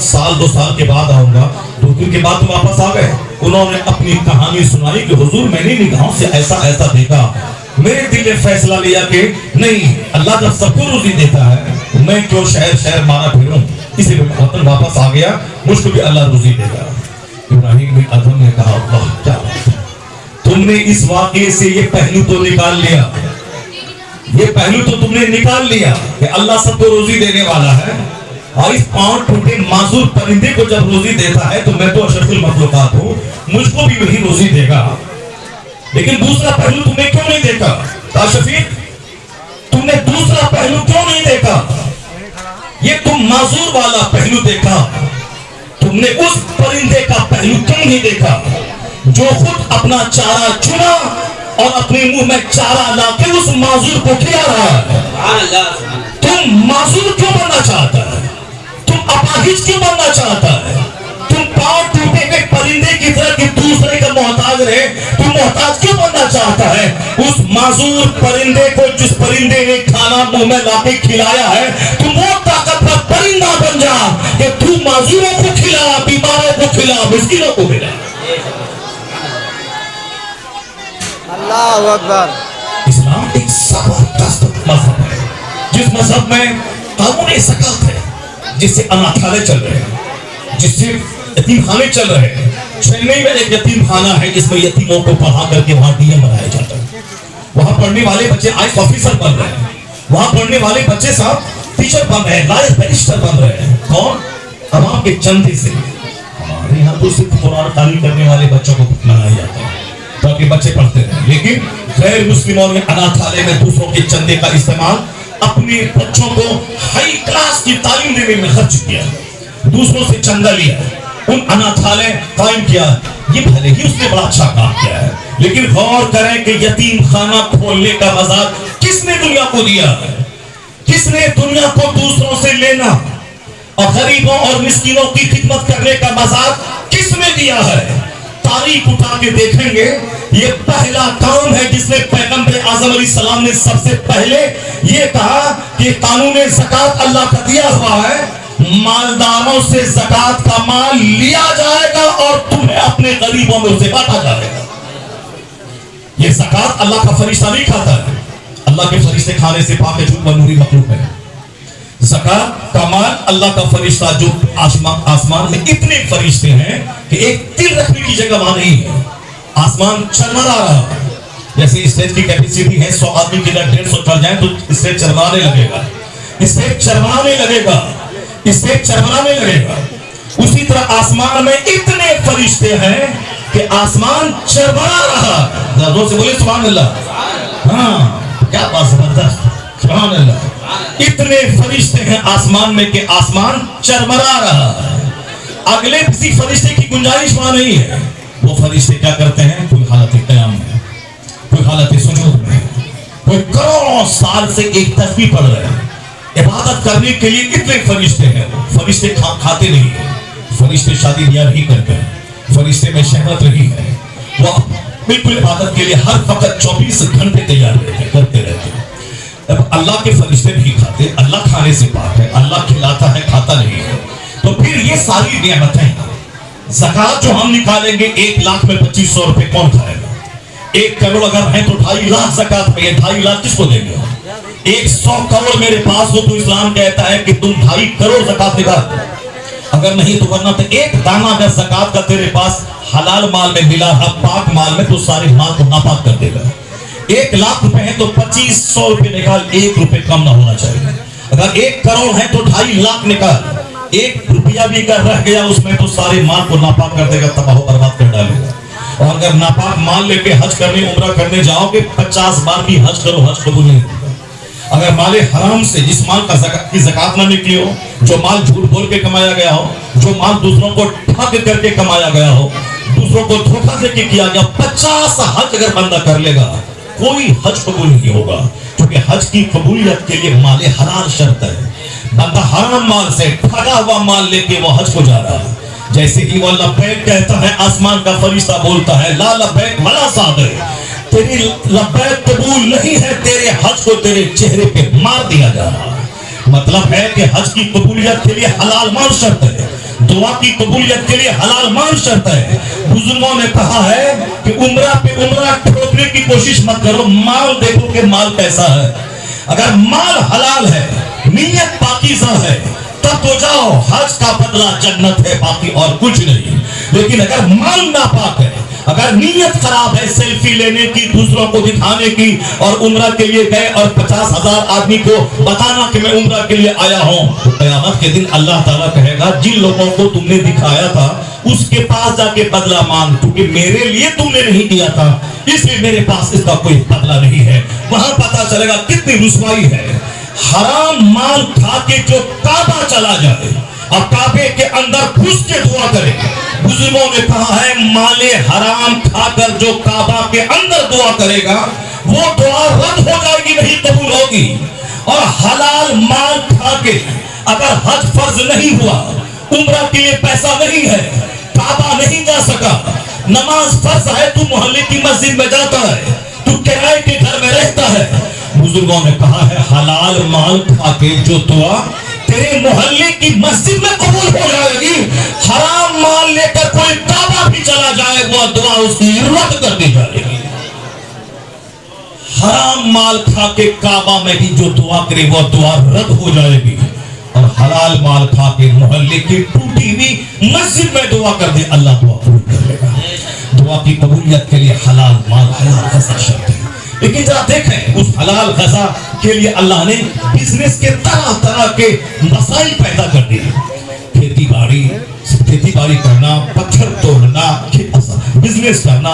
سال 2 سال کے بعد آؤں گا. 2 دن کے بعد واپس آ گئے. انہوں نے اپنی کہانی سنائی کہ حضور میں نے نگاہوں سے ایسا ایسا دیکھا. میرے دل نے فیصلہ لیا کہ نہیں, اللہ جب سب کو روزی دیتا ہے میں کیوں شہر شہر مارا پھروں. اسی میں وطن واپس آ گیا, مجھ کو بھی اللہ روزی دے گا. ابراہیم بن ادھم نے کہا اللہ کیا بات ہے, تم نے اس واقعے سے یہ پہلو تو نکال لیا, یہ پہلو تو تم نے نکال لیا کہ اللہ سب کو روزی دینے والا ہے. اور اس 5 ٹوٹے معذور پرندے کو جب روزی دیتا ہے تو میں تو اشرف المخلوقات ہوں, مجھ کو بھی وہی روزی دے گا. لیکن دوسرا پہلو تم نے کیوں نہیں دیکھا شفیق, تم نے دوسرا پہلو کیوں نہیں دیکھا؟ یہ تم معذور والا پہلو دیکھا, تم نے اس پرندے کا پہلو کیوں نہیں دیکھا جو خود اپنا چارہ چنا اور اپنے منہ میں چارہ لا کے اس معذور کو کھلا رہا ہے. تم معذور کیوں بننا چاہتا ہے؟ تم اپاہج کیوں بننا چاہتا ہے؟ تم 5 ٹوٹے ہوئے پرندے کی طرح کہ دوسرے کا محتاج رہے, تم محتاج کیوں بننا چاہتا ہے؟ اس معذور پرندے کو جس پرندے نے کھانا منہ میں لا کے کھلایا ہے, تم وہ طاقتور پرندہ بن جا کہ تو معذوروں کو کھلا, بیماروں کو کھلا, مسکینوں کو ملا. اللہ اکبر. اسلام ایک زبردست مذہب ہے جس مذہب میں قانون زکات ہے, جس سے اناتھالے چل رہے ہیں, جس سے یتیم خانے چل رہے ہیں. چنئی میں ایک یتیم خانہ ہے جس میں یتیموں کو پڑھا کر کے وہاں ڈی ایم بنایا جاتا ہے. وہاں پڑھنے والے بچے آئیس آفیسر بن رہے ہیں, وہاں پڑھنے والے بچے صاحب ٹیچر بن رہے ہیں, لائر بیرسٹر بن رہے ہیں. کون؟ عوام کے چندے سے. ہمارے یہاں تو صرف قرآن خوانی کرنے والے بچوں کو منایا جاتا ہے تاکہ بچے پڑھتے رہیں, لیکن غیر مسلموں نے اناتھالے میں دوسروں کے چندے کا استعمال اپنے بچوں کو ہائی کلاس کی تعلیم دینے میں خرچ کیا, دوسروں سے چندہ لیا, ان اناتھالے قائم کیا. یہ بھلے ہی اس نے بڑا اچھا کام کیا ہے, لیکن غور کریں کہ یتیم خانہ کھولنے کا مزاج کس نے دنیا کو دیا ہے؟ کس نے دنیا کو دوسروں سے لینا اور غریبوں اور مسکینوں کی خدمت کرنے کا مزاج کس نے دیا ہے؟ تاریخ اٹھا کے دیکھیں گے, یہ پہلا کام ہے جس نے پیغمبر اعظم علیہ السلام نے سب سے پہلے یہ کہا کہ قانون زکات اللہ کا دیا ہوا ہے, مالداروں سے زکات کا مال لیا جائے گا اور تمہیں اپنے غریبوں میں اسے بانٹا جائے گا. یہ زکات اللہ کا فرشتہ نہیں کھاتا ہے, اللہ کے فرشتے کھانے سے پاک جھوٹ و نوری مخلوق ہے. زکات کا مال اللہ کا فرشتہ, جو آسمان میں اتنے فرشتے ہیں کہ ایک تل رکھنے کی جگہ وہاں نہیں ہے, آسمان چرمرا رہا ہے. جیسے اسٹیج کی کیپیسٹی ہے 100 آدمی کی اگر 150 چل جائیں تو اسٹیج چرمرانے لگے گا, اسٹیج چرمرانے لگے گا, اسٹیج چرمرانے لگے گا. اسی طرح آسمان میں اتنے فرشتے ہیں کہ آسمان چرمرا رہا ہے. ذرا زور سے بولے سبحان اللہ. ہاں کیا بات زبردست, سبحان اللہ. اتنے فرشتے ہیں آسمان میں کہ آسمان چرمرا رہا ہے. اگلے کسی فرشتے کی گنجائش وہاں نہیں ہے. وہ فرشتے کیا کرتے ہیں؟ کوئی حالت قیام میں, کوئی حالت سجود میں, کوئی کروڑوں سال سے ایک تسبیح پڑھ رہے ہیں. عبادت کرنے کے لیے کتنے فرشتے ہیں. فرشتے کھاتے نہیں ہیں, فرشتے شادی بیاہ نہیں کرتے ہیں, فرشتے میں شہوت رہی ہے, وہ بالکل عبادت کے لیے ہر وقت 24 گھنٹے تیار کرتے رہتے ہیں. اب اللہ کے فرشتے نہیں کھاتے, اللہ کھانے سے پاک ہے, اللہ کھلاتا ہے کھاتا نہیں ہے. تو پھر یہ ساری نعمتیں, زکات جو ہم نکالیں گے 1 لاکھ میں 2500 روپے کون کھائے گا؟ 1 کروڑ اگر ہیں تو 2.5 لاکھ زکات میں, یہ 2.5 لاکھ کس کو دیں گے؟ 100 کروڑ میرے پاس ہو تو اسلام کہتا ہے کہ تم 2.5 کروڑ زکات نکال, اگر نہیں تو ورنہ تو 1 دانہ اگر زکات کا تیرے پاس حلال مال میں ملا ہے, پاک مال میں, تو سارے مال کو ناپاک کر دے گا. 1 لاکھ روپے ہیں تو 2500 روپے نکال, 1 روپے کم نہ ہونا چاہیے. اگر 1 کروڑ ہے تو 2.5 لاکھ نکال, 1 روپیہ بھی اگر رہ گیا اس میں تو سارے مال کو ناپاک کر دے گا, تباہ و برباد کر ڈالے گا. اور اگر ناپاک مال لے کے حج کرنے عمرہ کرنے جاؤ گے 50 بار بھی حج کرو, حج قبول نہیں ہوگا. اگر مال حرام سے, جس مال کا کی زکات نہ نکلی ہو, جو مال جھوٹ بول کے کمایا گیا ہو, جو مال دوسروں کو ٹھگ کر کے کمایا گیا ہو, دوسروں کو دھوکہ دے کے کیا گیا, 50 حج اگر بندہ کر لے گا کوئی حج قبول نہیں ہوگا, کیونکہ حج کی قبولیت کے لیے مال حلال شرط ہے. بندہ حرام مال سے ٹھگا ہوا مال لے کے وہ حج کو جا رہا ہے. جیسے ہی وہ لبیک کہتا ہے, آسمان کا فرشتہ بولتا ہے لا لبیک ولا صادق, تیری لبیک قبول نہیں ہے, تیرے حج کو تیرے چہرے پہ مار دیا جا رہا ہے. مطلب ہے کہ حج کی قبولیت کے لیے حلال مال شرط ہے. दुआ की कबूलियत के लिए हलाल माल शर्त है। बुजुर्गों ने कहा है कि उम्रा पे उम्रा ठोकने की कोशिश मत करो, माल देखो कि माल कैसा है। अगर माल हलाल है, नीयत पाकीज़ा है, तब तो जाओ, हज का बदला जन्नत है, बाकी और कुछ नहीं। लेकिन अगर माल नापाक है, अगर नीयत खराब है सेल्फी लेने की, दूसरों को दिखाने की, और उम्रा के लिए गए और 50,000 आदमी को बताना कि मैं उम्रा के लिए आया हूं, तो क़यामत के दिन अल्लाह ताला कहेगा जिन लोगों को तुमने दिखाया था उसके पास जाके बदला मांग, क्योंकि मेरे लिए तुमने नहीं किया था, इसलिए मेरे पास इसका कोई बदला नहीं है। वहां पता चलेगा कितनी रुसवाई है। हराम माल खा के जो काबा चला जाए और काबे के अंदर घुस के दुआ करे, बुजुर्गों ने कहा है माले हराम खाकर जो काबा के अंदर दुआ करेगा वो दुआ रद्द हो जाएगी, नहीं कबूल होगी। और हलाल माल खा के अगर हज फर्ज नहीं हुआ, उम्रा के लिए पैसा नहीं है, काबा नहीं जा सका, नमाज फर्ज है, तू मोहल्ले की मस्जिद में जाता है, तू किराए के घर में रहता है, बुजुर्गों ने कहा है हलाल माल खा के जो दुआ तेरे मोहल्ले की मस्जिद में कबूल हो जाएगी, हराम माल लेकर कोई काबा भी चला जाए वो दुआ उसकी रद्द कर दी जाएगी। हराम माल खा के काबा में भी जो दुआ करे वो दुआ रद्द हो जाएगी, और हलाल माल खा के मोहल्ले की टूटी हुई मस्जिद में दुआ कर दे, अल्लाह दुआ कबूल कर लेगा। दुआ की कबूलियत के लिए हलाल माल हलाल गज़ा शर्त है। लेकिन जरा देखें उस हलाल गज़ा के लिए अल्लाह ने बिजनेस के तरह तरह के मसाइल पैदा कर दिए। खेती बाड़ी करना, पत्थर तोड़ना, बिजनेस करना,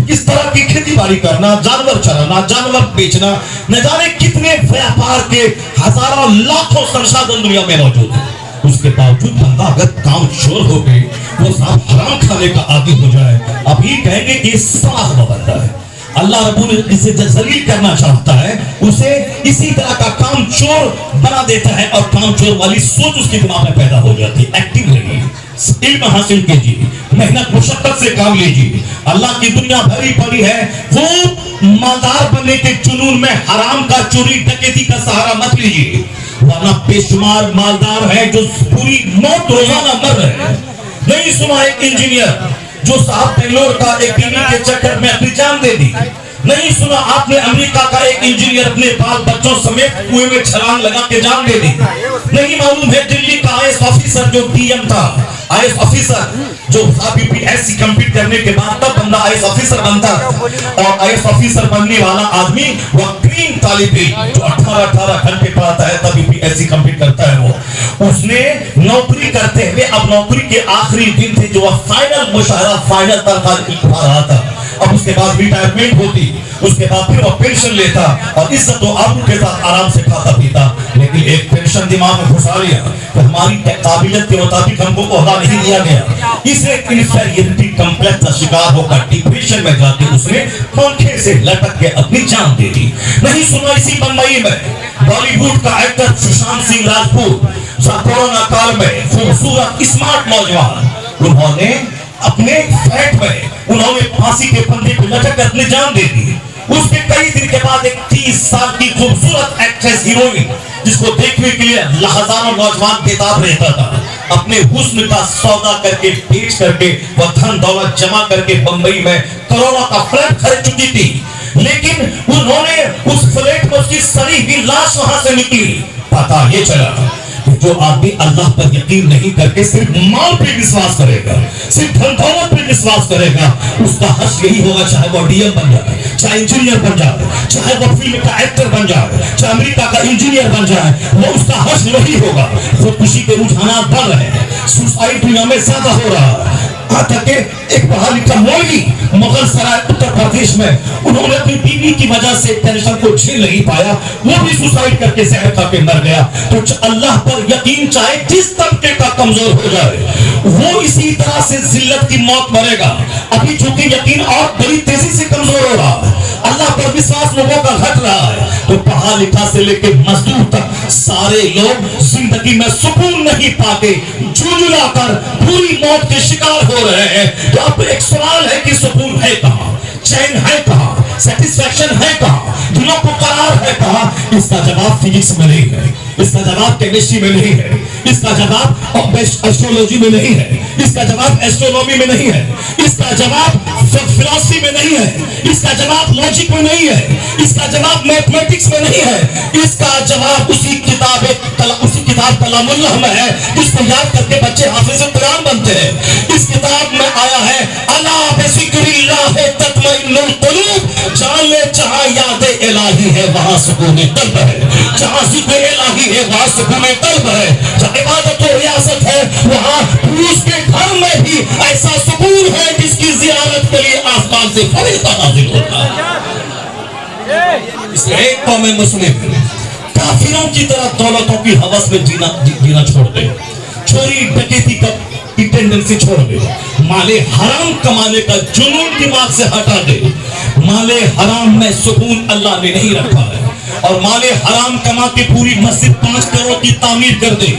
किस तरह की खेती बाड़ी करना, जानवर चराना, जानवर बेचना, न जाने कितने व्यापार के हजारों लाखों संसाधन दुनिया में मौजूद है। उसके बावजूद बंदा अगर काम चोर हो गए, वो साहब हराम खाने का आदी हो जाए, अभी कहेंगे कि साफ बंदा है। अल्लाह रब्बुल इसे जलील करना चाहता है, उसे इसी तरह का काम चोर बना देता है, और काम चोर वाली सोच उसके दिमाग में पैदा हो जाती है। एक्टिव रहिए, इल्म हासिल कीजिए, मेहनत मुशक्कत से काम लीजिए। अल्लाह की दुनिया भरी पड़ी है, वो मालदार बनने के जुनून में हराम का चोरी डकैती का सहारा मत लीजिए, वरना बेशुमार मालदार है जो पूरी मौत रोजाना मर रहे हैं। नहीं सुना एक इंजीनियर जो साहब बेंगलोर का एक टीवी के चक्कर में अपनी जान दे दी? नहीं सुना आपने अमेरिका का एक इंजीनियर अपने बाल बच्चों समेत कुएं में छलांग लगा के जान दे दी? नहीं मालूम है दिल्ली का आईएएस ऑफिसर जो डीएम था, आईएएस ऑफिसर जो यूपीएससी कंप्लीट करने के बाद तब बंदा आईएएस ऑफिसर बनता, और आईएएस ऑफिसर बनने वाला आदमी वो ग्रीन तालिब इल्म जो 18 घंटे पढ़ाता है तब यूपीएससी कंप्लीट करता है, वो उसने नौकरी करते हुए अब नौकरी के आखिरी दिन थे, जो वह फाइनल मुशाहरा फाइनल तनख्वाह पा रहा था। अब उसके बाद रिटायरमेंट होती, उसके बाद फिर वो पेंशन लेता और इज्जत तो आबरू के साथ आराम से खाता पीता। लेकिन एक पेंशन दिमाग में घुसा लिया तो हमारी काबिलियत के मुताबिक हमको ओहदा नहीं दिया गया, इसे इनफीरियरिटी कॉम्प्लेक्स का शिकार होकर डिप्रेशन में जाके उसने पंखे से लटक के अपनी जान दे दी। नहीं सुना इसी बम्बई में बॉलीवुड का एक्टर सुशांत सिंह राजपूत कोरोना काल में खूबसूरत स्मार्ट नौजवान, उन्होंने अपने फ्लैट में उन्होंने फांसी के फंदे को लटक कर अपनी जान दे दी। उसके कई दिन के बाद एक 30 साल की खूबसूरत एक्ट्रेस हीरोइन जिसको देखने के लिए हजारों नौजवान बेताब रहता था, अपने हुस्न का सौदा करके बेच करके वह धन दौलत जमा करके बंबई में करोड़ों का फ्लैट खरीद चुकी थी। लेकिन उन्होंने उस फ्लैट में उसकी सड़ी हुई लाश वहां से निकली। पता ये चला जो आदमी अल्लाह पर यकीन नहीं करके सिर्फ माल पे विश्वास करेगा, सिर्फ धन दौलत पे विश्वास करेगा, उसका हश्र यही होगा, चाहे वो डीएम बन जाए, चाहे इंजीनियर बन जाए, चाहे वो फिल्म का एक्टर बन जाए, चाहे अमेरिका का इंजीनियर बन जाए, वो उसका हश्र वही होगा। खुदकुशी के रुझानात बढ़ रहे हैं, सुसाइड दुनिया में ज्यादा हो रहा है। एक पढ़ा लिखा मौलवी मुगल सराय उत्तर प्रदेश में उन्होंने अपनी बीवी की वजह से टेंशन को झेल नहीं पाया, वो भी सुसाइड करके जहर खा के मर गया। तो अल्लाह पर यकीन चाहे जिस तबके का कमजोर हो जाए वो इसी तरह से जिल्लत की मौत मरेगा। अभी चूंकि यकीन और बड़ी तेजी से कमजोर हो रहा है, अल्लाह पर विश्वास लोगों का घट रहा है, तो पढ़ा लिखा से लेकर मजदूर तक सारे लोग जिंदगी में सुकून नहीं पाते, झुंझुला कर पूरी मौत के शिकार हो रहे हैं। तो अब एक सवाल है कि सुकून है कहां, चैन है कहां? सेटिस्फैक्शन है कहाँ, दिलों को करार है कहाँ? इसका जवाब फिजिक्स में नहीं है, इसका जवाब केमिस्ट्री में नहीं है, इसका जवाब एस्ट्रोलॉजी में नहीं है, इसका जवाब एस्ट्रोनॉमी में नहीं है, इसका जवाब फिलॉसफी में नहीं है, इसका जवाब लॉजिक में नहीं है, इसका जवाब मैथमेटिक्स में नहीं है, इसका जवाब उसी किताब कलामुल्लाह में है जिसको याद करके बच्चे हाफिज़ कुरान बनते हैं। इस किताब में आया है अला बिज़िक्रिल्लाह तत्मइन्नुल कुलूब, जान ले जहां याद इलाही है वहां सुकून कल्ब है, जहां जिक्र इलाही है वहां सुकून कल्ब है, जहां इबादत और रियासत है वहां उसके घर में भी ऐसा सुकून है जिसकी जियारत के लिए आसमान से फरिश्ता नाज़िल होता है। इसलिए एक कौम मुस्लिम काफिरों की तरह दौलतों की हवस में जीना छोड़ दे, चोरी डकैती की टेंडेंसी छोड़ दे, माले हराम कमाने का जुनून दिमाग से हटा दे। माले हराम में सुकून अल्लाह ने नहीं रखा है, और माले हराम कमा के पूरी मस्जिद 5 करोड़ की तामीर कर दे।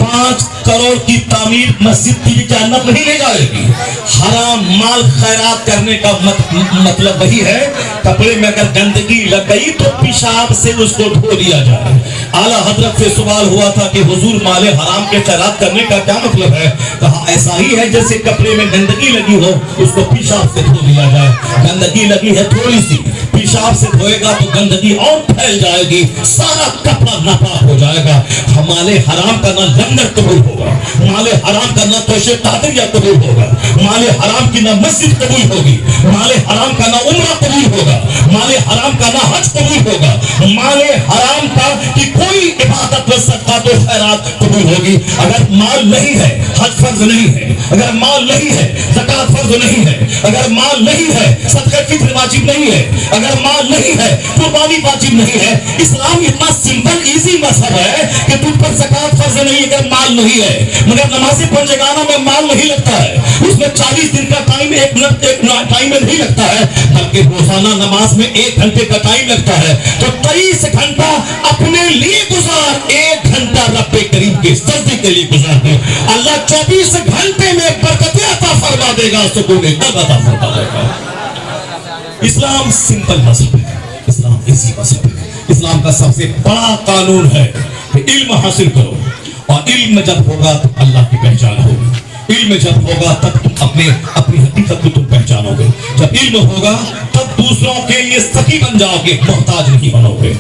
5 करोड़ की तामीर मस्जिद की जन्नत नहीं ले जाएगी। हराम माल खैरात करने का मतलब वही है, कपड़े में अगर गंदगी लग गई तो पेशाब से उसको धो दिया जाए। आला हजरत से सवाल हुआ था कि हुजूर माले हराम के खैरात करने का क्या मतलब है? कहा ऐसा ही है जैसे कपड़े में गंदगी लगी हो, उसको पेशाब से धो दिया जाए। गंदगी लगी है थोड़ी सी, पेशाब से धोएगा तो गंदगी और फैल जाएगी, सारा कपड़ा नापाक हो जाएगा। हमारे हराम का ना लंगर कबूल होगा, माले हराम का ना तोशे कादरिया कबूल होगा, माले हराम की ना मस्जिद कबूल होगी, माले हराम का ना उम्रा कबूल होगा, माले हराम का ना हज कबूल होगा, माले हराम का कि कोई इबादत व सदक़ात व खैरात कबूल होगी। अगर माल नहीं है, हज फर्ज नहीं है, अगर माल नहीं है, ज़कात फर्ज नहीं है, अगर माल नहीं है, सदक़ा फित्र वाजिब नहीं है, अगर माल नहीं है, कुर्बानी वाजिब नहीं है। इस्लाम इतना सिंपल इजी मजहब है कि तुम पर ज़कात फर्ज नहीं अगर माल नहीं है, मगर नमाज़े पंजगाना में माल नहीं लगता है, उसमें 40 दिन का टाइम, 1 मिनट एक टाइम में नहीं लगता है, बल्कि रोजाना नमाज में 1 घंटे का टाइम लगता है। तो 23 घंटा अपने लिए गुजार, 1 घंटा रब्बे करीम के सजदे के लिए गुजार दो, अल्लाह 24 घंटे में बरकतें अता फरमा देगा, सुकून कल्ब अता फरमा देगा। इस्लाम सिंपल मजहब है, इस्लाम इजी मजहब है। इस्लाम का सबसे बड़ा कानून है कि इल्म हासिल करो, और इल्म जब होगा तो अल्लाह की पहचान होगी। इल्म जब होगा तब तुम अपनी हकीकत को तुम पहचानोगे। जब इल्म होगा तब दूसरों के लिए सखी बन जाओगे, मोहताज नहीं बनोगे।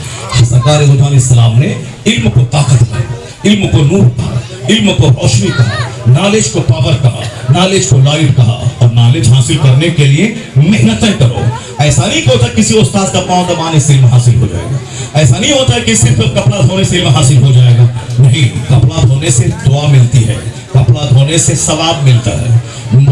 सरकार हुजूर इस्लाम ने इल्म को ताकत कहा, इल्म को नूर कहा, इल्म को रोशनी कहा, नॉलेज को पावर कहा, नॉलेज को लाइट कहा, और नॉलेज हासिल करने के लिए मेहनतें करो। ऐसा नहीं होता किसी उस्ताद का पांव दबाने से इल्म हासिल हो जाएगा, ऐसा नहीं होता कि सिर्फ कपड़ा धोने से इल्म हासिल हो जाएगा। नहीं, कपड़ा धोने से दुआ मिलती है, कपड़ा धोने से सवाब मिलता है,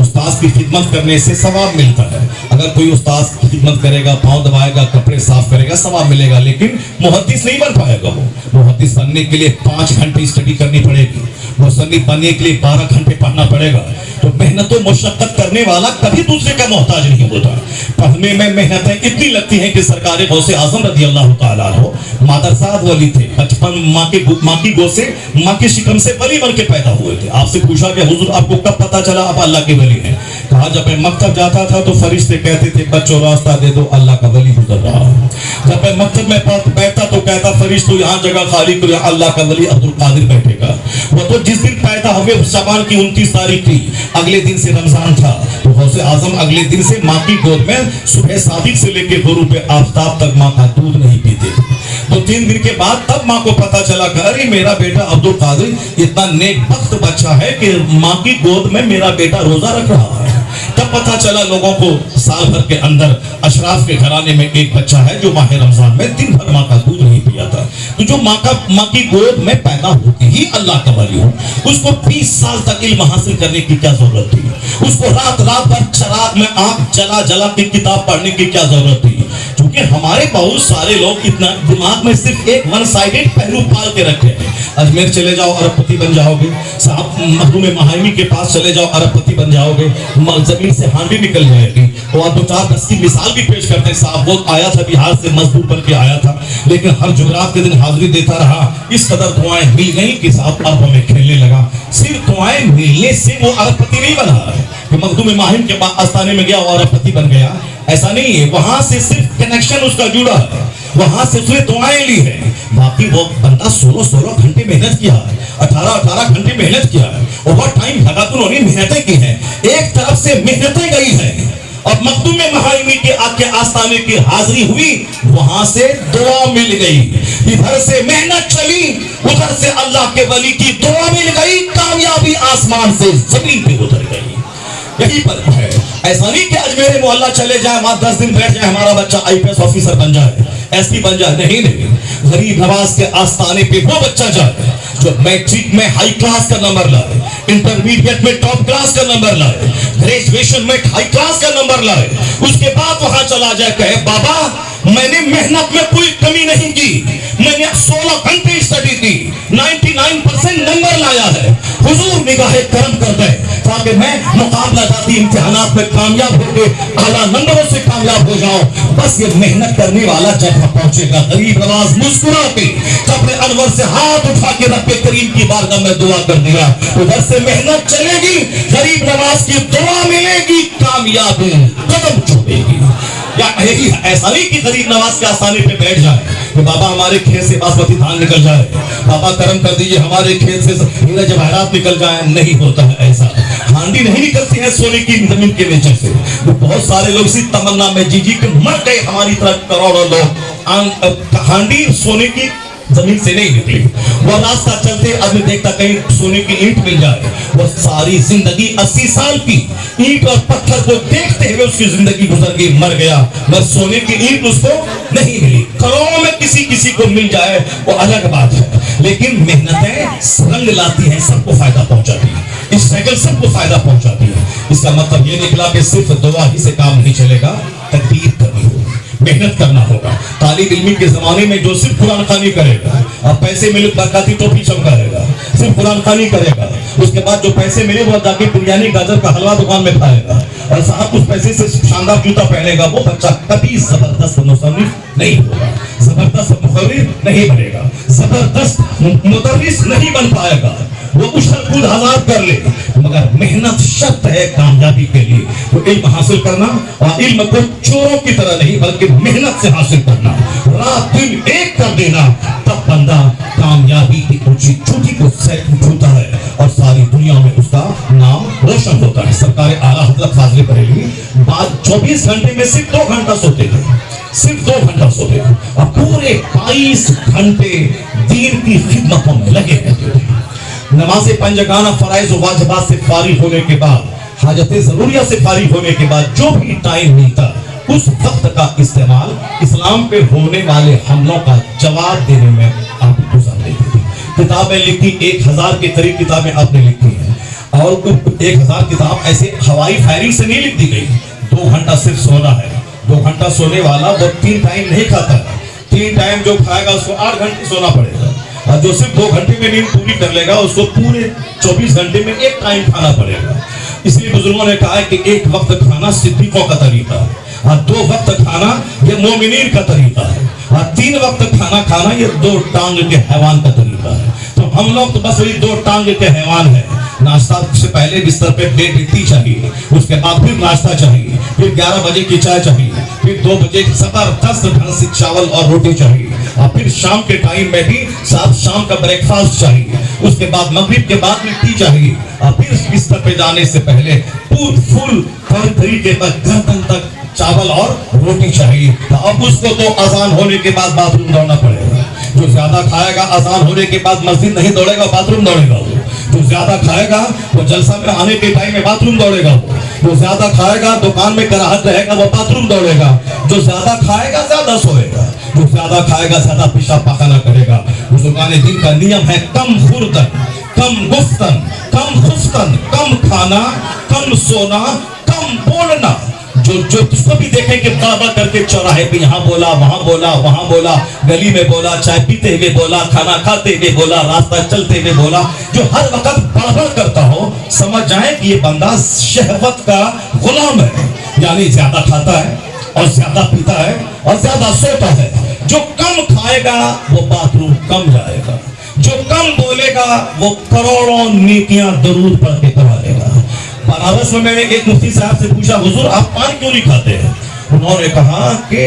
उस्ताद की खिदमत करने से सवाब मिलता है। अगर कोई उस्ताद की खिदमत करेगा, पांव दबाएगा, कपड़े साफ करेगा, सवाब मिलेगा, लेकिन मुहद्दिस नहीं बन पाएगा। वो मुहद्दिस बनने के लिए 5 घंटे स्टडी करनी पड़ेगी, मुसन्निफ बनने के लिए 12 घंटे पढ़ना पड़ेगा। तो मेहनत और मुशक्कत करने वाला कभी दूसरे का मोहताज नहीं होता। पढ़ने में मेहनतें इतनी लगती हैं कि सरकार गौसे आजम रज़ी अल्लाह तआला अन्हु मादरसाद वली थे, बचपन माँ की गोद से, माँ के शिकम से वली बन के पैदा हुए थे। आपसे पूछा कि हुजूर आपको कब पता चला आप अल्लाह के वली हैं? कहा जब मैं मकतब जाता था तो फरिश्ते कहते थे बच्चों रास्ता दे दो, अल्लाह का वली गुजर रहा है। जब मैं मकतब में बैठता तो कहता फरिश्तों यहाँ जगह खाली करो, अल्लाह का वली अब्दुल कादिर बैठेगा। वो तो जिस दिन पैदा हुए शाबान की 29 तारीख थी, अगले दिन से रमजान था, तो गौसे आजम अगले दिन से माँ की गोद में सुबह सादिक से लेकर गुरूब आफ्ताब तक माँ का दूध नहीं पीते थे। तो 3 दिन के बाद तब माँ को पता चला कि अरे मेरा बेटा अब्दुल कादिर इतना नेकबख्त बच्चा है कि माँ की गोद में मेरा बेटा रोजा रख रहा है। तब पता चला लोगों को साल भर के अंदर अशराफ के घराने में एक बच्चा है जो माह रमजान में दिन भर माँ का दूध नहीं पिया था। तो जो माँ की गोद में पैदा होती ही अल्लाह का वली हो, उसको 20 साल तक इल्म हासिल करने की क्या जरूरत थी? उसको रात भर चराग में आंख जला के किताब पढ़ने की क्या जरूरत थी? क्योंकि हमारे बहुत सारे लोग इतना दिमाग में सिर्फ एक वन साइडेड पहलू पाल के रखे हैं। अजमेर चले जाओ अरबपति बन जाओगे, साहब मखदूम महाइमी के पास चले जाओ अरबपति बन जाओगे, जमीन से हांडी निकल जाएगी। तो आप 2-4-10 की मिसाल भी पेश करते हैं। साहब वो आया था बिहार से, मजदूर बन के आया था, लेकिन हर जुमेरात के दिन हाजिरी देता रहा। इस कदर दुआएं मिल गई कि साहब अरब में खेलने लगा। सिर्फ दुआएं मिलने से वो अरबपति नहीं बना है। मखदूम माहिम के आस्थाने में गया और पति बन गया, ऐसा नहीं है। वहां से सिर्फ कनेक्शन उसका जुड़ा है, वहां से उसने दुआएं ली है। बाकी वो बंदा 16 घंटे मेहनत किया है, 18 घंटे मेहनत किया है, ओवर टाइम लगा तो उन्होंने मेहनतें की हैं। एक तरफ से मेहनतें गई हैं और मखदूम महाइमी के आके आस्थाने की हाजिरी हुई, वहां से दुआ मिल गई। इधर से मेहनत चली, उधर से अल्लाह के वली की दुआ मिल गई, कामयाबी आसमान से जमीन पे उतर गई। यही पर है। ऐसा नहीं कि अजमेर मोहल्ला चले जाए, वहां 10 दिन बैठ जाए, हमारा बच्चा आईपीएस ऑफिसर बन जाए, एसपी बन जाए, नहीं नहीं। गरीब नवाज के आस्थाने पे वो बच्चा जाए जो मैट्रिक में हाई क्लास का नंबर लाए, इंटरमीडिएट में टॉप क्लास का नंबर लाए, ग्रेजुएशन में हाई क्लास का नंबर लाए, उसके बाद वहां चला जाए, कहे बाबा मैंने मेहनत में कोई कमी नहीं की, मैंने 16 घंटे स्टडी की, 99% नंबर लाया है, हुजूर निगाहे करम कर दे ताकि मैं मुकाबला जाती इम्तिहानात में कामयाब होकर आला नंबरों से कामयाब हो जाऊं। बस ये मेहनत करने वाला जब पहुंचेगा। गरीब नवाज मुस्कुरा के अपने अनवर से हाथ उठा के रब्बे करीम की बारगाह में दुआ कर दिया। उधर से मेहनत चलेगी, गरीब नवाज की दुआ मिलेगी, कामयाबी कदम चुमेगी। या यही ऐसा नहीं कि गरीब नवाज के आसानी पे बैठ जाए कि बाबा हमारे खेत से बासमती धान निकल जाए, बाबा करम कर दीजिए हमारे खेत से हीरा जवाहरात निकल जाए। नहीं होता है ऐसा। हांडी नहीं निकलती है सोने की जमीन के नीचे से। बहुत सारे लोग इसी तमन्ना में जी के मर गए, हमारी तरफ करोड़ों लोग। हांडी सोने की जमीन से नहीं निकली। वो रास्ता चलते आदमी देखता कहीं सोने की ईंट मिल जाए, वो सारी जिंदगी 80 साल की ईंट और पत्थर को देखते हुए उसकी जिंदगी गुजर गई, मर गया, बस सोने की ईंट उसको नहीं मिली। करोड़ों में किसी को मिल जाए वो अलग बात है, लेकिन मेहनतें रंग लाती हैं, सबको फायदा पहुंचाती है। इस साइकिल सबको फायदा पहुंचाती है। इसका मतलब ये निकला कि सिर्फ दुआ ही से काम नहीं चलेगा, तकदीर करनी होगी, मेहनत करना होगा। तालिब इल्मी के जमाने में जो सिर्फ कुरान खानी करेगा, अब पैसे मिले बरकाती टोपी चमकाएगा, सिर्फ कुरान खानी करेगा, उसके बाद जो पैसे मिले वो जाके बिरयानी गाजर का हलवा दुकान में खाएगा और साहब उस पैसे से शानदार जूता पहनेगा, वो बच्चा कभी जबरदस्त मुसन्निफ नहीं होगा, जबरदस्त मुखर्रिर नहीं बनेगा, जबरदस्त मुदर्रिस नहीं बन पाएगा। वो उछल कूद हजार कर ले, मगर मेहनत शर्त है कामयाबी के लिए। तो इल्म हासिल करना, और इल्म को चोरों की तरह नहीं बल्कि मेहनत से हासिल करना, रात दिन एक कर देना, तब बंदा कामयाबी की ऊंची चोटी को छूता है और सारी दुनिया में उसका नाम रोशन होता है। सरकार आला हज़रत फाज़िल बरेलवी बाद 24 घंटे में सिर्फ 2 घंटा सोते थे, सिर्फ 2 घंटा सोते थे, और पूरे 22 घंटे दीन की खिदमतों में लगे रहते थे। नमाज़े पंजगाना फराइज़ और वाजिबात से फारिग होने के बाद, हाजते ज़रूरिया से फारिग होने के बाद जो भी टाइम मिलता, उस वक्त का इस्तेमाल इस्लाम पे होने वाले हमलों का जवाब देने में आप गुजार देते थे। किताबें लिखी, 1000 के करीब किताबें आपने लिखी हैं, और 1000 किताब ऐसे हवाई फायरिंग से नहीं लिख दी गई। 2 घंटा सिर्फ सोना है, 2 घंटा सोने वाला वो 3 टाइम नहीं खाता है, 3 टाइम जो खाएगा उसको 8 घंटे सोना पड़ेगा, और जो सिर्फ 2 घंटे में नींद पूरी कर लेगा उसको पूरे 24 घंटे में 1 टाइम खाना पड़ेगा। इसलिए बुजुर्गों ने कहा है कि 1 वक्त खाना सिद्दीकों का तरीका है, और 2 वक्त खाना ये मोमिनीन का तरीका है, और 3 वक्त खाना खाना ये 2 टांग के हैवान का तरीका है। तो हम लोग तो बस वही 2 टांग के हैवान है। नाश्ता से पहले बिस्तर पे प्लेट लिट्टी चाहिए, उसके बाद फिर नाश्ता चाहिए, फिर 11 बजे की चाय चाहिए, फिर 2 बजे जबरदस्त ढंग से चावल और रोटी चाहिए, और फिर शाम के टाइम में भी साथ शाम का ब्रेकफास्ट चाहिए, उसके बाद मगरिब के बाद लिट्टी चाहिए, और फिर बिस्तर पे जाने से पहले फुल तरीके तक गर्दन तक चावल और रोटी चाहिए। तो अब उसको तो अजान होने के बाद बाथरूम दौड़ना पड़ेगा। जो ज्यादा खाएगा अजान होने के बाद मस्जिद नहीं दौड़ेगा, बाथरूम दौड़ेगा। जो ज्यादा खाएगा वो जलसा में आने के टाइम में बाथरूम दौड़ेगा। जो ज्यादा खाएगा दुकान में कराहत रहेगा, वो बाथरूम दौड़ेगा। जो ज्यादा खाएगा ज्यादा सोएगा, जो ज्यादा खाएगा ज्यादा पेशाब पाखाना करेगा। बुजुर्गान दिन का नियम है कम खुर्दन, कम गुफ्तन, कम खुफ्तन, कम खाना, कम सोना, कम बोलना। जो उसको भी देखे कि बाबा करके चौराहे पे यहाँ बोला, वहां बोला, वहां बोला, गली में बोला, चाय पीते हुए बोला, खाना खाते हुए बोला, रास्ता चलते हुए बोला, जो हर वक्त बाबा करता हो, समझ जाए कि ये बंदा शहवत का गुलाम है। यानी ज्यादा खाता है और ज्यादा पीता है और ज्यादा सोता है। जो कम खाएगा वो बाथरूम कम जाएगा, जो कम बोलेगा वो करोड़ों नेकियां दरूद पढ़ के करा लेगा। बनारस में मैंने एक मुफ्ती साहब से पूछा, हुजूर आप पान क्यों नहीं खाते हैं? उन्होंने कहा कि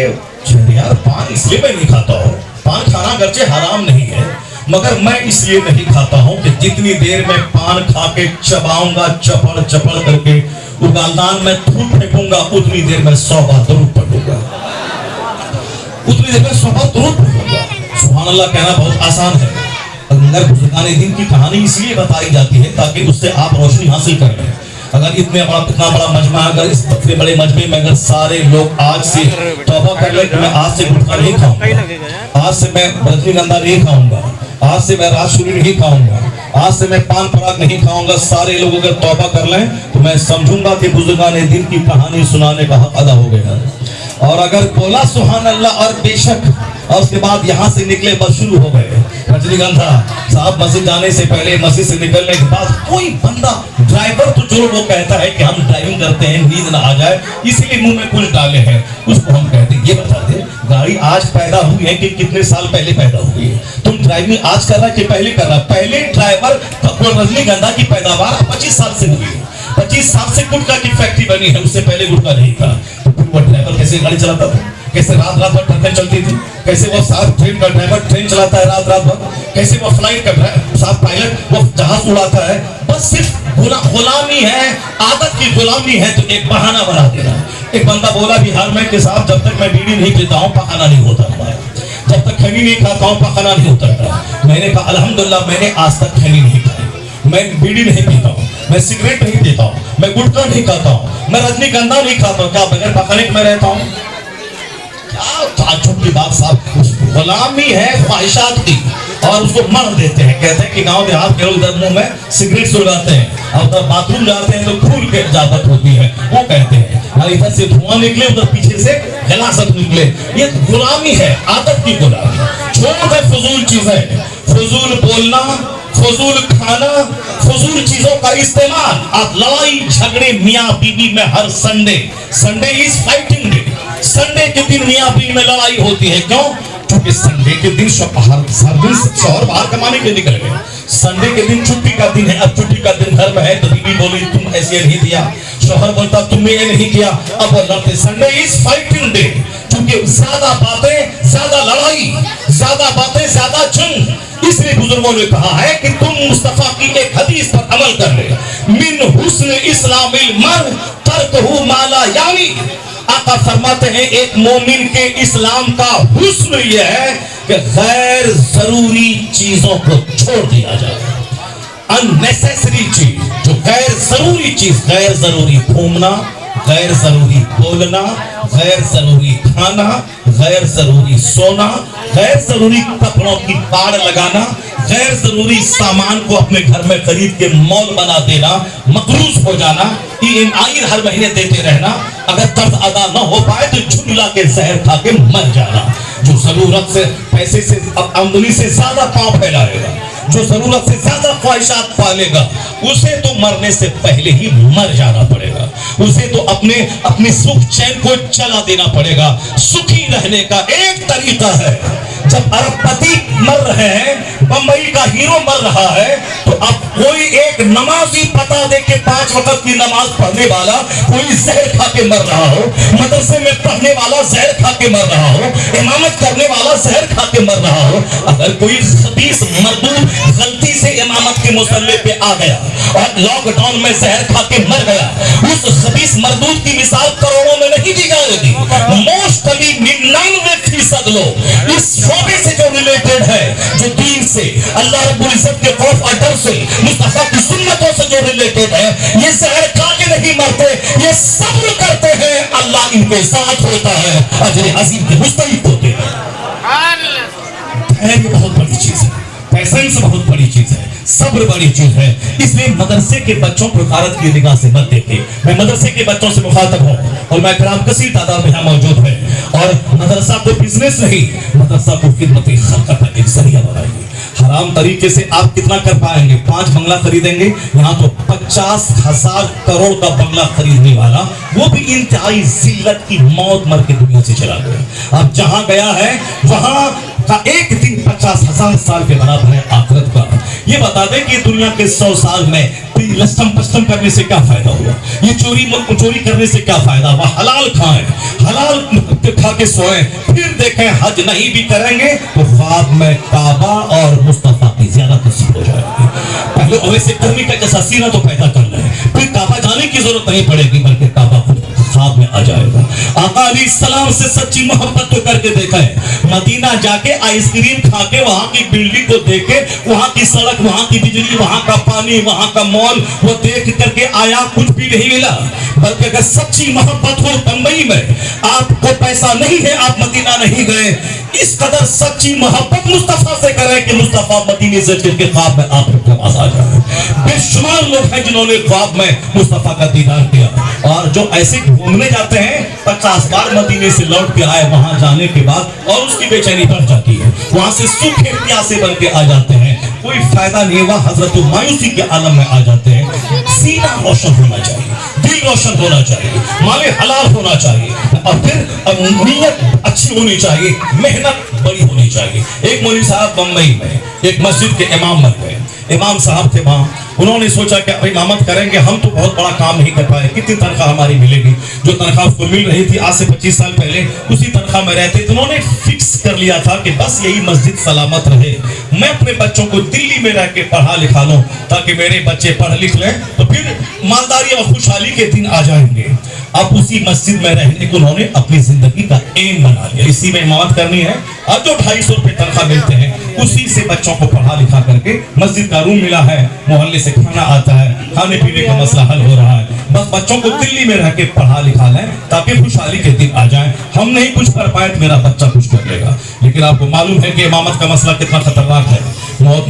यार पान इसलिए मैं नहीं खाता हूँ, पान खाना गर्चे हराम नहीं है, मगर मैं इसलिए नहीं खाता हूँ कि जितनी देर मैं पान खा के चबाऊंगा चपड़ चपड़ करके उगालदान में थूक फेंकूंगा, उतनी देर में 100 बार दरूद पढ़ूंगा, उतनी देर में 100 बार दरूद पढ़ूंगा। सुभान अल्लाह कहना बहुत आसान है, मगर बुजुर्गान दीन की कहानी इसलिए बताई जाती है ताकि उससे आप रोशनी हासिल कर लें। अगर इतना बड़ा मजमा, अगर इस इतने बड़े मजमे में अगर सारे लोग आज से तौबा कर ले, मैं आज से गुटखा नहीं खाऊंगा, आज से मैं रजनीगंधा नहीं खाऊंगा, आज से मैं राजशुरी नहीं खाऊंगा, आज से मैं पान पराग नहीं खाऊंगा, सारे लोग अगर तौबा कर लें तो मैं समझूंगा कि बुजुर्गान दीन की कहानी सुनाने का हक अदा हो गया। और अगर बोला सुभान अल्लाह और बेशक, और उसके बाद यहाँ से निकले बस शुरू हो गए रजनीगंधा साहब। मस्जिद जाने से पहले, मस्जिद से निकलने के बाद कोई बंदा ड्राइवर तो जो वो कहता है कि हम ड्राइविंग करते हैं नींद ना आ जाए इसीलिए मुंह में कुछ डाले हैं, उसको हम कहते हैं ये बता दे गाड़ी आज पैदा हुई है कि कितने साल पहले पैदा हुई है? तुम ड्राइविंग आज कर रहा है कि पहले कर रहा है? पहले ड्राइवर रजनीगंधा की पैदावार 25 साल से हुई है, 25 साल से गुटखा की फैक्ट्री बनी है, उससे पहले गुटखा नहीं था। तो फिर वो ड्राइवर कैसे गाड़ी चलाता था? कैसे रात रात भर ट्रकें चलती थी? कैसे वो साहब ट्रेन का ड्राइवर ट्रेन चलाता है रात रात भर? कैसे वो फ्लाइट का साहब पायलट वो जहाज उड़ाता है? बस सिर्फ गुलामी है, आदत की गुलामी है, तो एक बहाना बना देना। एक बंदा बोला बिहार में कि साहब जब तक मैं बीड़ी नहीं पीता हूँ पखाना नहीं होता हमारा, जब तक खैनी नहीं खाता हूँ पखाना नहीं होता। मैंने कहा अल्हम्दुलिल्लाह मैंने आज तक खैनी नहीं खाई, मैं बीड़ी नहीं पीता हूँ, मैं सिगरेट नहीं पीता हूँ, मैं गुटखा नहीं खाता हूँ, मैं रजनीगंधा नहीं खाता हूँ, क्या बगैर पखाने में रहता हूँ? क्या ताज्जुब की बात साहब, गुलामी है ख्वाहिशात की और उसको मर देते हैं। कहते हैं कि गांव देहात के लोग इधर मुंह में सिगरेट सुलगाते हैं और उधर बाथरूम जाते हैं तो फूल के इजाजत होती है, वो कहते हैं इधर से धुआं निकले उधर पीछे से गलासत निकले, ये गुलामी है, आदत की गुलामी। छोड़ दे फजूल चीजें, फजूल बोलना, फजूल खाना, फजूल चीजों का इस्तेमाल। आप लड़ाई झगड़े मियाँ बीवी में हर Sunday is fighting day, Sunday के दिन मियाँ बीवी में लड़ाई होती है। क्यों? क्योंकि संडे के दिन शौहर बाहर कमाने के लिए निकल गए, संडे के दिन छुट्टी का दिन है, अब छुट्टी का दिन घर में है तो बीवी बोली तुम ऐसे नहीं दिया, शौहर बोलता तुमने ये नहीं किया, अब वो लड़ते। संडे इज फाइटिंग डे, क्योंकि ज्यादा बातें ज्यादा लड़ाई, ज्यादा बातें ज्यादा जंग। इसलिए बुजुर्गों ने कहा है कि तुम मुस्तफा की एक हदीस पर अमल कर ले, मिन हुस्न इस्लामिल मर्द तर्कहु माला यानी। आका फरमाते हैं एक मोमिन के इस्लाम का हुस्न यह है कि गैर जरूरी चीजों को छोड़ दिया जाए। अननेसेसरी चीज, जो गैर जरूरी चीज, गैर जरूरी घूमना, गैर जरूरी बोलना, गैर जरूरी खाना, गैर जरूरी सोना, गैर जरूरी कपड़ों की पाड़ लगाना, गैर जरूरी सामान को अपने घर में खरीद के मॉल बना देना, मकरूज हो जाना, ईएमआई हर महीने देते रहना, अगर कर्ज अदा न हो पाए तो झुंडला के जहर खा के मर जाना। जो जरूरत से पैसे से आमदनी से ज्यादा पांव फैलाएगा, जो जरूरत से ज्यादा ख्वाहिशात पालेगा, उसे तो मरने से पहले ही मर जाना पड़ेगा, उसे तो अपने सुख चैन को चला देना पड़ेगा। सुखी रहने का एक तरीका है, जब अरबपति मर रहे हैं, बंबई का हीरो मर रहा है, तो अब कोई एक नमाजी पता दे के 5 वक्त की नमाज पढ़ने वाला कोई जहर खा के मर रहा हो, मदरसे में पढ़ने वाला जहर खा के मर रहा हो, इमामत करने वाला जहर खा के मर रहा हो, अगर कोई 20 मर्दूद गलती से इमामत के मुसल्ले पे आ गया और लॉकडाउन में जहर खा के मर गया, उस 20 मर्दूद की मिसाल करोड़ों में नहीं दी जाएगी। मोस्टली 99% लोग इस शोबे से जो रिलेटेड है, जो दीन से, अल्लाह रब्बुल इज्जत के खौफ और डर से, मुस्तफा की सुन्नतों से जो रिलेटेड है, ये जहर खा के नहीं मरते, ये सब्र करते हैं, अल्लाह इनके साथ होता है, अजर अजीम के मुस्तहिक होते हैं। धैर्य बहुत बड़ी चीज है, पेशेंस बहुत बड़ी चीज है, सब्र बड़ी चीज है। इसलिए मदरसे के बच्चों को भारत की निगाह से मत देखे। मैं मदरसे के बच्चों से मुखातब हूँ और मैं कराम कसीर तादाद में यहाँ मौजूद है, और मदरसा को बिजनेस नहीं, मदरसा को खिदमत खल्क़ का एक जरिया बनाइए। हराम तरीके से आप कितना कर पाएंगे? 5 बंगला खरीदेंगे, यहाँ तो 50,000 करोड़ का बंगला खरीदने वाला, वो भी इंतहाई जिल्लत की मौत मर के दुनिया से चला गया। अब जहाँ गया है वहाँ کا ایک दिन 50,000 साल के बराबर है आखिरत का। ये बता दें कि दुनिया के 100 साल में लस्तम पस्तम करने से क्या फायदा हुआ, ये चोरी करने से क्या फायदा हुआ। हलाल खाएं, हलाल खा के सोएं, फिर देखें हज नहीं भी करेंगे तो ख्वाब में काबा और मुस्तफा की ज़ियारत नसीब हो जाएगी। पहले ओवैसे कर्मी का जैसा सीना तो पैदा कर लें, फिर काबा जाने की जरूरत नहीं पड़ेगी, बल्कि काबा खुद ख्वाब में आ जाएगा। आका अलैहिस्सलाम से सच्ची मोहब्बत तो करके देखा है। मदीना जाके आइसक्रीम खा के वहां की बिल्डिंग को देख के, वहां की सड़क, वहां की बिजली, वहां का पानी, वहां का मॉल, वो देख करके आया, कुछ भी नहीं मिला। बल्कि अगर सच्ची मोहब्बत हो बंबई में, आपको पैसा नहीं है, आप मदीना नहीं गए, इस कदर सच्ची मोहब्बत मुस्तफा से करें कि मुस्तफा मदीने से चल के ख्वाब में आपके पास आ जाए। बेशुमार लोग हैं जिन्होंने ख्वाब में मुस्तफा का दीदार किया, और जो ऐसे घूमने जाते हैं 50 बार मदीने से लौट के आए, वहां जाने के बाद और उसकी बेचैनी बढ़ जाती है, वहां से सूखे प्यासे बन के आ जाते हैं, कोई फायदा नहीं हुआ, हजरत मायूसी के आलम में आ जाते हैं। सीना रोशन होना चाहिए, दिल रोशन होना चाहिए, माले हलाल होना चाहिए, और फिर नीयत अच्छी होनी चाहिए, मेहनत बड़ी होनी चाहिए। एक मौलवी साहब बम्बई में एक मस्जिद के इमाम बन गए। इमाम साहब थे वहाँ, उन्होंने सोचा कि अब इमामत करेंगे, हम तो बहुत बड़ा काम नहीं कर पाए, कितनी तनख्वाह हमारी मिलेगी। जो तनख्वाह उसको मिल रही थी आज से 25 साल पहले, उसी तनख्वाह में रहते, तो उन्होंने फिक्स कर लिया था कि बस यही मस्जिद सलामत रहे, मैं अपने बच्चों को दिल्ली में रह के पढ़ा लिखा लूँ, ताकि मेरे बच्चे पढ़ लिख लें तो फिर मालदारी और खुशहाली के दिन आ जाएंगे। अब उसी मस्जिद में रहने को उन्होंने अपनी जिंदगी का एम बना लिया, इसी में इमामत करनी है, अब जो 250 रुपये तनख्वाह मिलते हैं उसी से बच्चों को पढ़ा लिखा करके, मस्जिद का रूम मिला है, मोहल्ले से खाना आता है, खाने पीने का मसला हल हो रहा है, बस बच्चों को दिल्ली में रह के पढ़ा लिखा लें ताकि खुशहाली के दिन आ जाए। हम नहीं कुछ कर पाए तो मेरा बच्चा कुछ कर लेगा। लेकिन आपको मालूम है कि इमामत का मसला कितना खतरनाक है।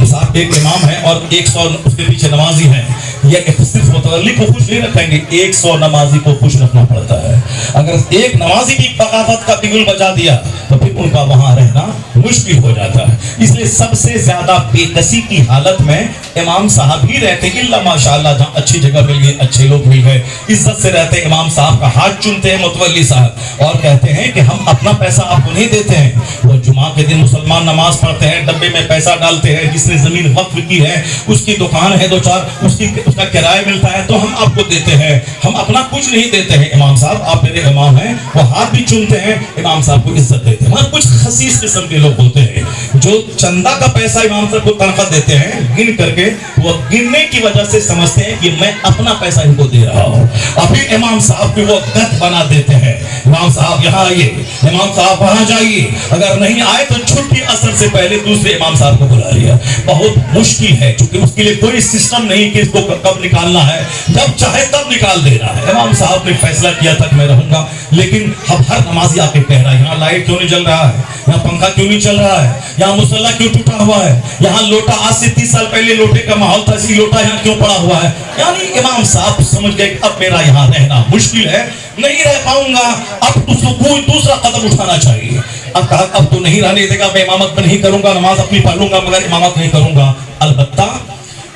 साहब एक इमाम है और 100 उसके पीछे नमाजी है, ये सिर्फ मुतवल्ली को खुश नहीं रखेंगे, 100 नमाजी को खुश रखना पड़ता है। अगर एक नमाजी भी बगावत का बिगुल बजा दिया तो फिर उनका वहां रहना मुश्किल हो जाता है। इसलिए सबसे ज्यादा बेकसी की हालत में इमाम साहब ही रहते, इल्ला माशाअल्लाह जहाँ अच्छी जगह मिल गई, अच्छे लोग मिल गए, इज्जत से रहते। इमाम साहब का हाथ चूमते हैं मुतवल्ली साहब और कहते हैं कि हम अपना पैसा आपको नहीं देते हैं, वो जुमा के दिन मुसलमान नमाज पढ़ते हैं, डब्बे में पैसा डालते हैं, जिसने जमीन वक्फ की है उसकी दुकान है 2-4, उसका किराया मिलता है तो हम आपको देते हैं, हम अपना कुछ नहीं देते हैं। इमाम साहब आप मेरे इमाम हैं, वो हाथ भी चूमते हैं, इमाम साहब को इज्जत देते हैं। मगर कुछ खसीस किस्म के लोग होते हैं जो चंदा का पैसा इमाम साहब को तनख्वाह देते हैं गिन करके, वो गिनने की वजह से समझते हैं कि मैं अपना पैसा इनको दे रहा हूँ, और फिर इमाम साहब को वो गत बना देते हैं, इमाम साहब यहाँ आइए, इमाम साहब वहाँ जाइए, अगर नहीं आए तो छुट्टी असर से पहले दूसरे इमाम साहब को बुला लिया। बहुत मुश्किल है, क्योंकि उसके लिए कोई सिस्टम नहीं कि इसको कब निकालना है, जब चाहे तब निकाल देना है। इमाम साहब ने फैसला किया था कि मैं रहूंगा, लेकिन अब हर नमाजी आके कह रहा है यहाँ लाइट क्यों नहीं जल रहा है, यहाँ पंखा क्यों नहीं चल रहा है, यहाँ मुसल्ला क्यों टूटा हुआ है, यहाँ लोटा आज से 30 साल पहले लोटे का माहौल था, इसी लोटा यहाँ क्यों पड़ा हुआ है। यानी इमाम साहब समझ गए अब मेरा यहाँ रहना मुश्किल है, नहीं रह पाऊंगा, अब उसको कोई दूसरा कदम उठाना चाहिए। अब कहा अब तो नहीं रहने देगा, मैं इमामत नहीं करूंगा, नमाज अपनी पढ़ लूंगा मगर इमामत नहीं करूंगा। अलबत्ता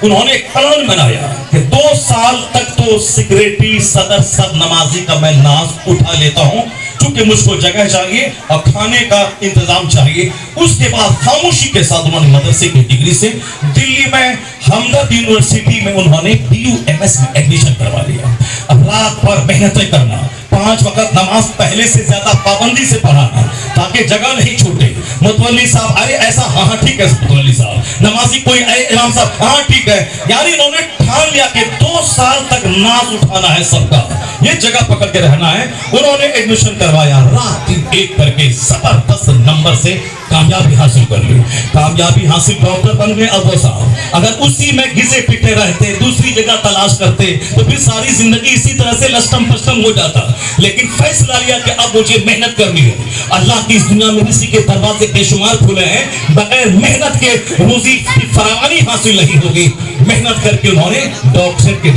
उन्होंने एक प्लान बनाया कि 2 साल तक तो सिक्रेटरी सदर सब नमाजी का मैं नाज उठा लेता हूं, क्योंकि मुझको जगह चाहिए और खाने का इंतजाम चाहिए। उसके बाद खामोशी के साथ उन्होंने मदरसे की डिग्री से दिल्ली में हमदर्द यूनिवर्सिटी में उन्होंने BUMS में एडमिशन करवा लिया। अब रात भर मेहनतें करना, 5 वक्त नमाज पहले से ज्यादा पाबंदी से पढ़ाना ताकि जगह नहीं छूटे। मुतवल्ली साहब अरे ऐसा, हाँ ठीक है मुतवल्ली साहब, नमाजी कोई इमाम साहब हाँ ठीक है, यानी इन्होंने ठान लिया कि 2 साल तक नाज उठाना है सबका, ये जगह पकड़ के रहना है। उन्होंने एडमिशन करवाया, रात दिन एक करके जबरदस्त नंबर से कामयाबी हासिल कर ली, कामयाबी हासिल, डॉक्टर बन गए। अब वो साहब अगर उसी में घिसे पिटे रहते, दूसरी जगह तलाश करते तो फिर सारी जिंदगी इसी तरह से लष्टम पष्टम हो जाता। लेकिन फैसला लिया कि अब मुझे मेहनत करनी है। अल्लाह की इस दुनिया में किसी के दरवाजे बेशुमार खुले हैं, बगैर मेहनत के रोजी की फरावानी हासिल नहीं होगी। मेहनत करके उन्होंने डॉक्टर की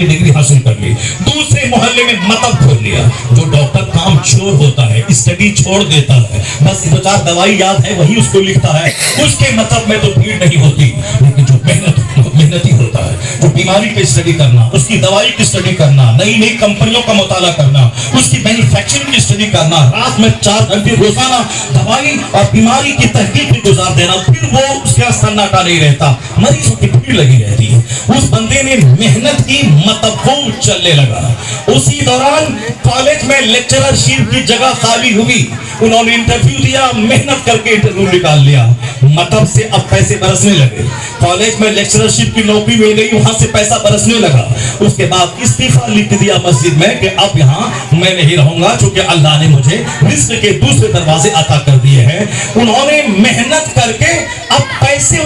डिग्री हासिल कर ली। दूसरे मोहल्ले में मतब खोल लिया, जो डॉक्टर काम चोर होता है, स्टडी छोड़ देता है, बस 2-4 दवाई याद है वही उसको लिखता है, उसके मतलब में तो भीड़ नहीं होती। लेकिन जो मेहनत मेहनती होता है, जो बीमारी की स्टडी करना, उसकी दवाई की स्टडी करना, नई नई कंपनियों का मुताला करना, उसकी मैन्युफैक्चरिंग की स्टडी करना, रात में 4 घंटे रोजाना दवाई और बीमारी की तहकीक में गुजार देना, फिर वो उसका सन्नाटा नहीं रहता, मरीजों की भीड़ लगी रहती है। उस बंदे ने मेहनत की, मतलब वो चलने लगा। उसी दौरान कॉलेज में लेक्चररशिप की जगह खाली हुई, उन्होंने इंटरव्यू दिया, मेहनत करके इंटरव्यू निकाल लिया, मतलब से अब पैसे बरसने लगे। कॉलेज में लेक्चररशिप की नौकरी मिल गई, वहां से पैसा बरसने लगा। उसके बाद इस्तीफा लिख दिया मस्जिद में कि अब यहाँ मैं नहीं रहूंगा, क्योंकि अल्लाह ने मुझे रिस्क के दूसरे दरवाजे अता कर दिए हैं। उन्होंने मेहनत करके अब पैसे